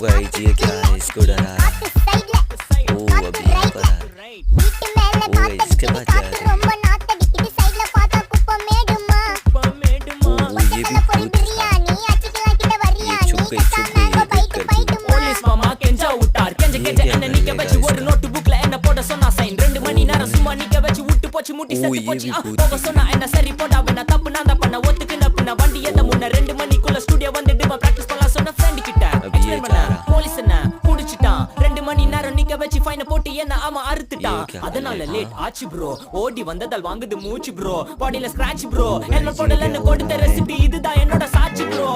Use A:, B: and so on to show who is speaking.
A: भाई जी, ये क्या है? इसको डरा रहा है। ओ अभी यहाँ पर है। ओ इसके बाद जा रहे हैं। ओ ये भी भूत था। ये छुप गई ये देख कर भूत।
B: போலீஸ் மாமா கெஞ்சா விட்டார் கெஞ்ச கெஞ்ச என்ன நிக்க வச்சு ஒரு நோட் புக்ல என்ன போட சொன்னா சைன் 2 மணி நேரம் சும்மா நிக்க வச்சு விட்டு போச்சு முட்டி செத்து போச்சு போக சொன்னா என்ன சரி போடா வேணா தப்பு நான் தான் பண்ண ஒத்துக்கு நப்புன வண்டி எத முன்ன 2 மணிக்குள்ள ஸ்டுடியோ வந்துட்டு பிராக்டிஸ் பண்ணலாம் சொன்ன ஃப்ரெண்ட் கிட்ட எக்ஸ்பிளைன் பண்ண போலீஸ் என்ன புடிச்சிட்டான் 2 மணி நேரம் நிக்க வச்சு ஃபைன போட்டு என்ன அவன் அறுத்துட்டான் அதனால லேட் ஆச்சு ப்ரோ ஓடி வந்ததால் வாங்குது மூச்சு ப்ரோ பாடியில ஸ்கிராட்ச் ப்ரோ ஹெல்மெட் போடலன்னு கொடுத்த ரெசிபி இதுதான் என்னோட சாட்சி ப்ரோ